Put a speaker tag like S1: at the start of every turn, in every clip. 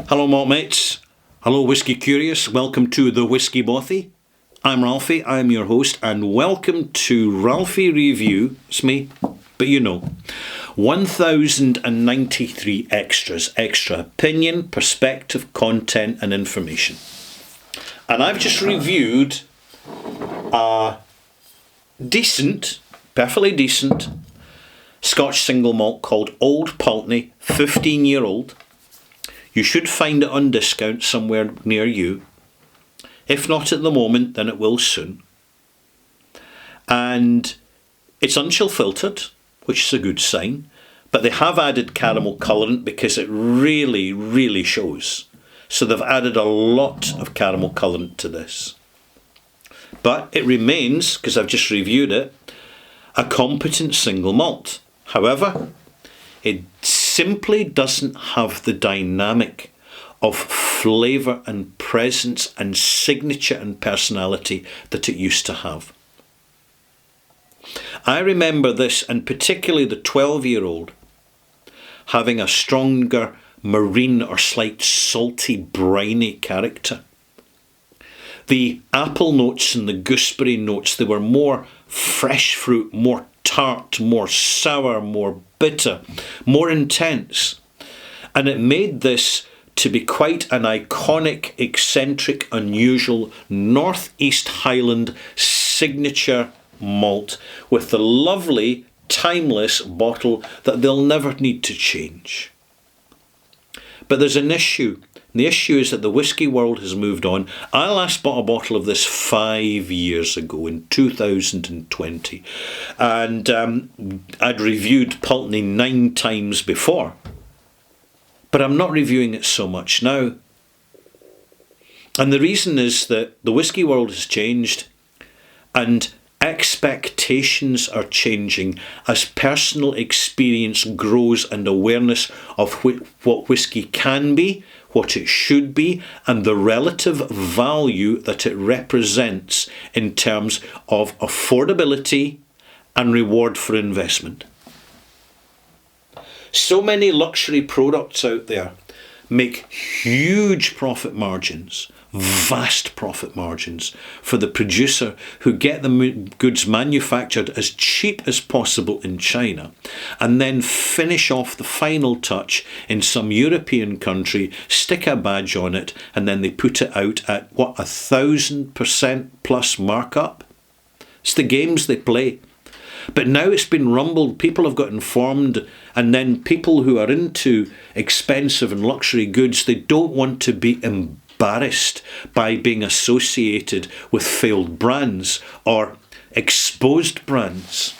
S1: Hello, malt mates. Hello, Whiskey Curious. Welcome to the Whiskey Bothy. I'm Ralphie. I'm your host, and welcome to Ralphie Review. It's me, but you know. 1093 extras. Extra opinion, perspective, content, and information. And I've just reviewed a decent, perfectly decent Scotch single malt called Old Pulteney, 15-year-old. You should find it on discount somewhere near you. If not at the moment, then it will soon. And it's unchill filtered, which is a good sign. But they have added caramel colourant because it really, really shows. So they've added a lot of caramel colourant to this. But it remains, because I've just reviewed it, a competent single malt. However, it simply doesn't have the dynamic of flavour and presence and signature and personality that it used to have. I remember this, and particularly the 12-year-old, having a stronger marine or slight salty, briny character. The apple notes and the gooseberry notes, they were more fresh fruit, more tart, more sour, more bitter, more intense. And it made this to be quite an iconic, eccentric, unusual Northeast Highland signature malt with the lovely, timeless bottle that they'll never need to change. But there's an issue. The issue is that the whiskey world has moved on. I last bought a bottle of this 5 years ago in 2020. And I'd reviewed Pulteney 9 times before. But I'm not reviewing it so much now. And the reason is that the whiskey world has changed and expectations are changing as personal experience grows and awareness of what whiskey can be, what it should be, and the relative value that it represents in terms of affordability and reward for investment. So many luxury products out there make huge profit margins, vast profit margins for the producer who get the goods manufactured as cheap as possible in China and then finish off the final touch in some European country, stick a badge on it, and then they put it out at 1,000% plus markup. It's the games they play. But now it's been rumbled, people have got informed, and then people who are into expensive and luxury goods, they don't want to be embarrassed by being associated with failed brands or exposed brands.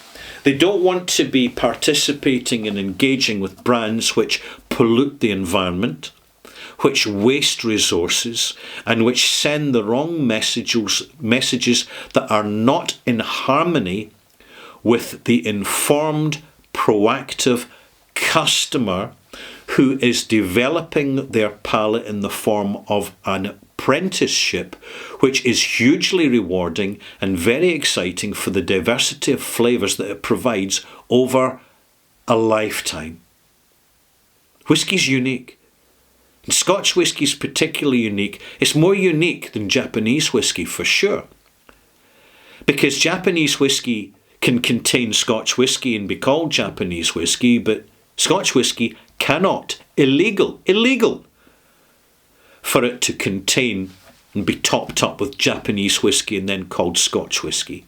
S1: They don't want to be participating and engaging with brands which pollute the environment, which waste resources, and which send the wrong messages that are not in harmony with the informed, proactive customer who is developing their palate in the form of an apprenticeship, which is hugely rewarding and very exciting for the diversity of flavours that it provides over a lifetime. Whiskey's unique. And Scotch whiskey's particularly unique. It's more unique than Japanese whiskey for sure. Because Japanese whiskey can contain Scotch whiskey and be called Japanese whiskey, but Scotch whiskey cannot, illegal for it to contain and be topped up with Japanese whiskey and then called Scotch whiskey.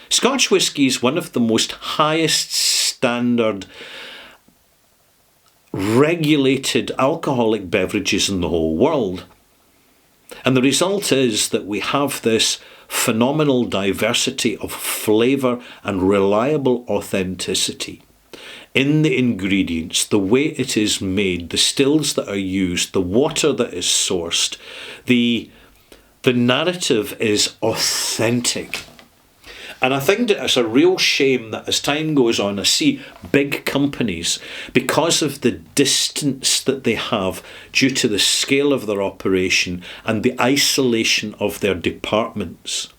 S1: Scotch whiskey is one of the most highest standard regulated alcoholic beverages in the whole world. And the result is that we have this phenomenal diversity of flavour and reliable authenticity in the ingredients, the way it is made, the stills that are used, the water that is sourced. The narrative is authentic. And I think that it's a real shame that as time goes on, I see big companies, because of the distance that they have due to the scale of their operation and the isolation of their departments,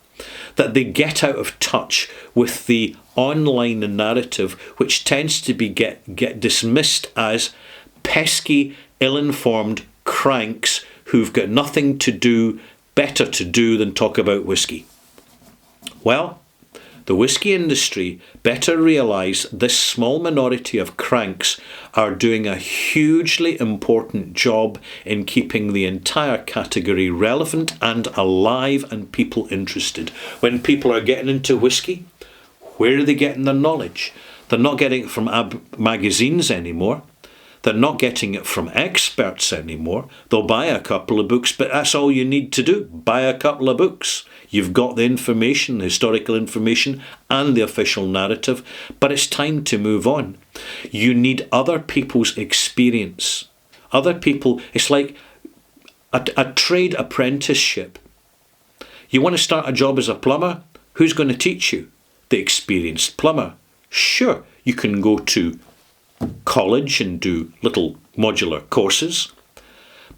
S1: that they get out of touch with the online narrative, which tends to be get dismissed as pesky, ill-informed cranks who've got nothing to do, better to do than talk about whiskey. Well, the whiskey industry better realise this small minority of cranks are doing a hugely important job in keeping the entire category relevant and alive and people interested. When people are getting into whiskey, where are they getting their knowledge? They're not getting it from magazines anymore. They're not getting it from experts anymore. They'll buy a couple of books, but that's all you need to do. Buy a couple of books. You've got the information, the historical information, and the official narrative, but it's time to move on. You need other people's experience. Other people, it's like a trade apprenticeship. You want to start a job as a plumber? Who's going to teach you? The experienced plumber. Sure, you can go to college and do little modular courses,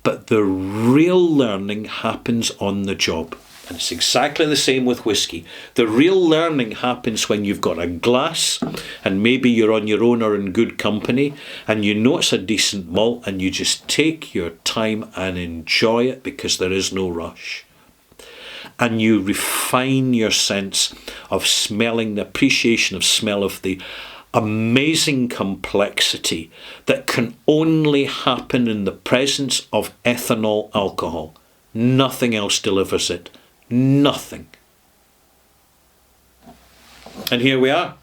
S1: but the real learning happens on the job. And it's exactly the same with whiskey. The real learning happens when you've got a glass and maybe you're on your own or in good company and you know it's a decent malt and you just take your time and enjoy it because there is no rush. And you refine your sense of smelling, the appreciation of smell of the amazing complexity that can only happen in the presence of ethanol alcohol. Nothing else delivers it. Nothing. And here we are,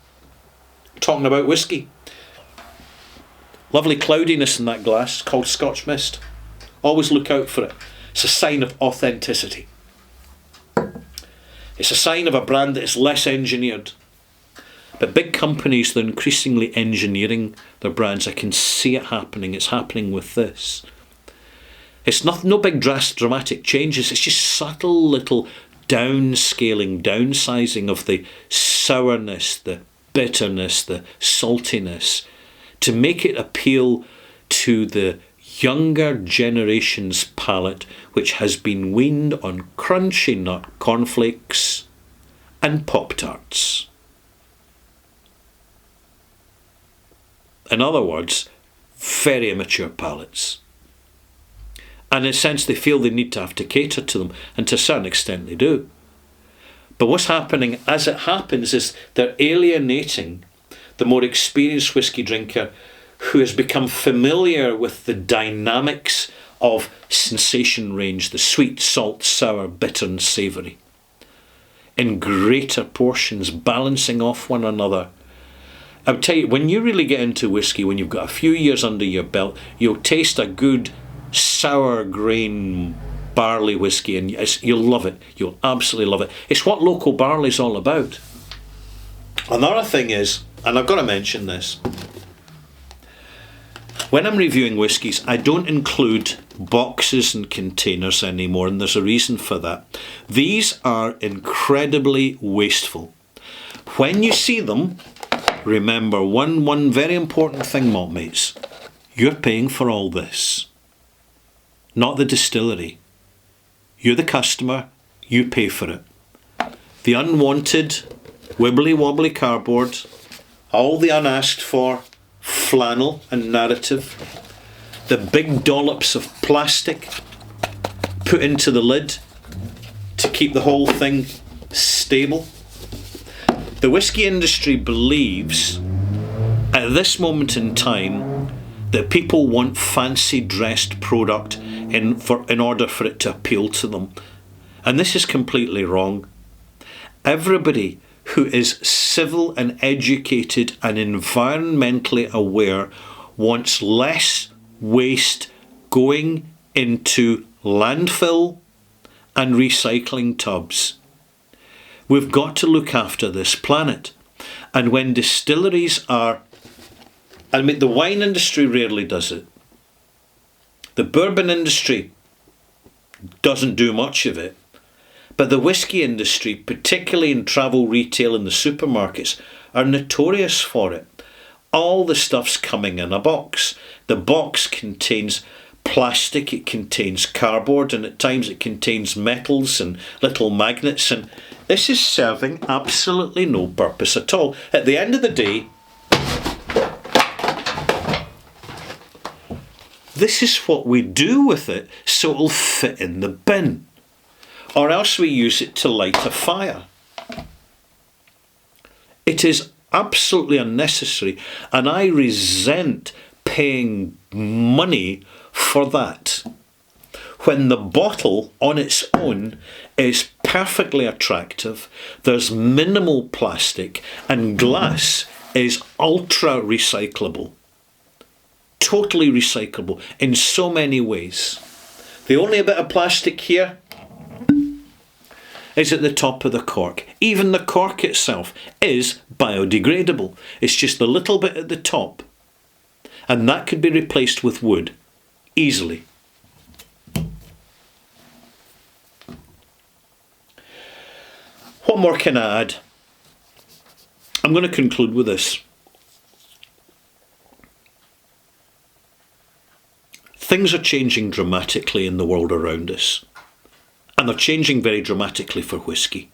S1: talking about whiskey. Lovely cloudiness in that glass, called Scotch mist. Always look out for it. It's a sign of authenticity. It's a sign of a brand that is less engineered. But big companies, they're increasingly engineering their brands. I can see it happening. It's happening with this. It's no big dramatic changes. It's just subtle little downscaling, downsizing of the sourness, the bitterness, the saltiness, to make it appeal to the younger generation's palate, which has been weaned on crunchy nut cornflakes and Pop-Tarts. In other words, very immature palates. And in a sense, they feel they need to have to cater to them, and to a certain extent they do. But what's happening as it happens is they're alienating the more experienced whiskey drinker who has become familiar with the dynamics of sensation range, the sweet, salt, sour, bitter and savoury, in greater portions, balancing off one another. I would tell you, when you really get into whiskey, when you've got a few years under your belt, you'll taste a good sour grain barley whiskey and you'll love it. You'll absolutely love it. It's what local barley's all about. Another thing is, and I've got to mention this, when I'm reviewing whiskies, I don't include boxes and containers anymore, and there's a reason for that. These are incredibly wasteful. When you see them, remember one very important thing, malt mates. You're paying for all this, not the distillery. You're the customer, you pay for it. The unwanted, wibbly-wobbly cardboard, all the unasked for flannel and narrative, the big dollops of plastic put into the lid to keep the whole thing stable. The whiskey industry believes at this moment in time that people want fancy dressed product in order for it to appeal to them. And this is completely wrong. Everybody who is civil and educated and environmentally aware wants less waste going into landfill and recycling tubs. We've got to look after this planet. And when distilleries are, I mean, the wine industry rarely does it. The bourbon industry doesn't do much of it. But the whiskey industry, particularly in travel retail and the supermarkets, are notorious for it. All the stuff's coming in a box. The box contains plastic, it contains cardboard, and at times it contains metals and little magnets, and this is serving absolutely no purpose at all. At the end of the day, This is what we do with it so it'll fit in the bin. Or else we use it to light a fire. It is absolutely unnecessary, and I resent paying money for that, when the bottle on its own is perfectly attractive, there's minimal plastic, and glass is ultra recyclable. Totally recyclable in so many ways. The only bit of plastic here is at the top of the cork. Even the cork itself is biodegradable. It's just the little bit at the top. And that could be replaced with wood easily. What more can I add? I'm going to conclude with this. Things are changing dramatically in the world around us. And they're changing very dramatically for whisky.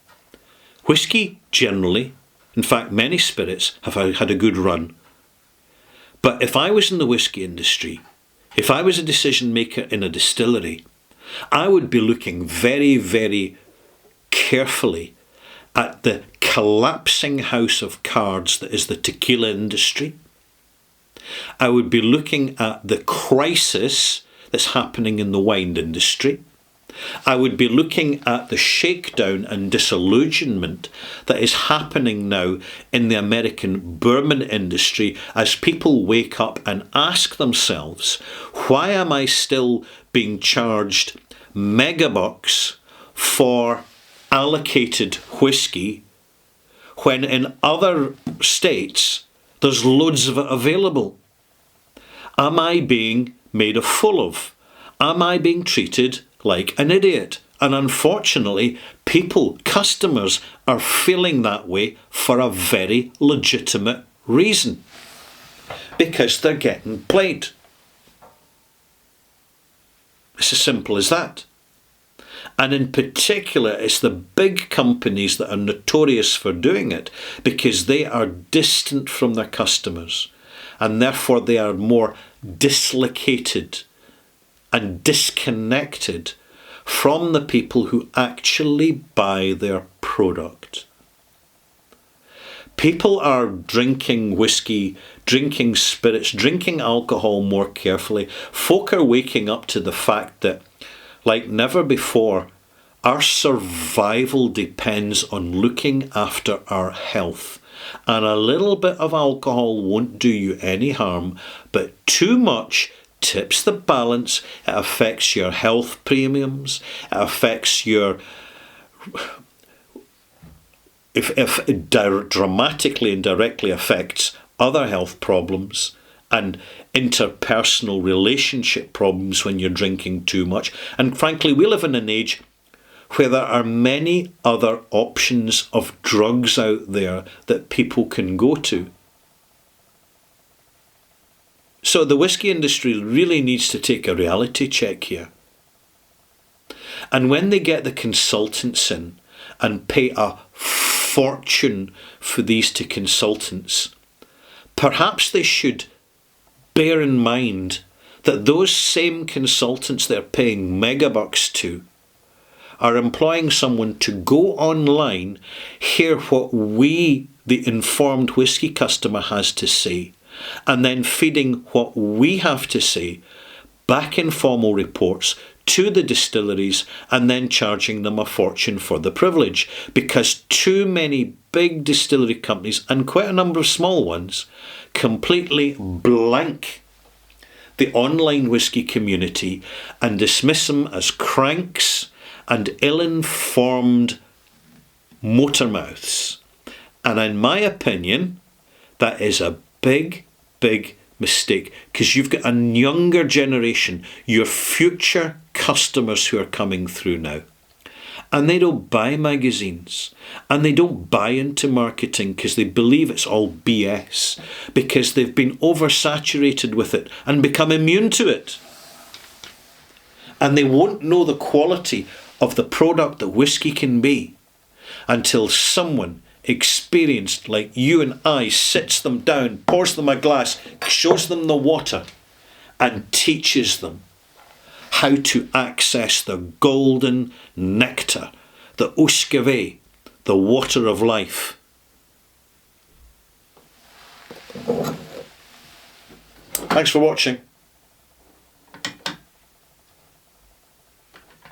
S1: Whisky, generally, in fact many spirits, have had a good run. But if I was in the whisky industry, if I was a decision maker in a distillery, I would be looking very, very carefully at the collapsing house of cards that is the tequila industry. I would be looking at the crisis that's happening in the wine industry. I would be looking at the shakedown and disillusionment that is happening now in the American bourbon industry as people wake up and ask themselves, why am I still being charged megabucks for allocated whisky when in other states there's loads of it available? Am I being made a fool of? Am I being treated like an idiot? And unfortunately, people, customers, are feeling that way for a very legitimate reason. Because they're getting played. It's as simple as that. And in particular, it's the big companies that are notorious for doing it because they are distant from their customers. And therefore they are more dislocated and disconnected from the people who actually buy their product. People are drinking whiskey, drinking spirits, drinking alcohol more carefully. Folk are waking up to the fact that, like never before, our survival depends on looking after our health. And a little bit of alcohol won't do you any harm, but too much tips the balance. It affects your health premiums. It affects your... If it dramatically and directly affects other health problems and interpersonal relationship problems when you're drinking too much. And frankly, we live in an age where there are many other options of drugs out there that people can go to. So the whisky industry really needs to take a reality check here. And when they get the consultants in and pay a fortune for these two consultants, perhaps they should bear in mind that those same consultants they're paying megabucks to are employing someone to go online, hear what we, the informed whisky customer, has to say, and then feeding what we have to say back in formal reports to the distilleries and then charging them a fortune for the privilege, because too many big distillery companies and quite a number of small ones completely blank the online whisky community and dismiss them as cranks and ill-informed motormouths. And in my opinion, that is a big, big mistake, because you've got a younger generation, your future customers who are coming through now. And they don't buy magazines, and they don't buy into marketing because they believe it's all BS, because they've been oversaturated with it and become immune to it. And they won't know the quality of the product that whisky can be until someone experienced like you and I sits them down, pours them a glass, shows them the water, and teaches them how to access the golden nectar, the uskave, the water of life. Thanks for watching.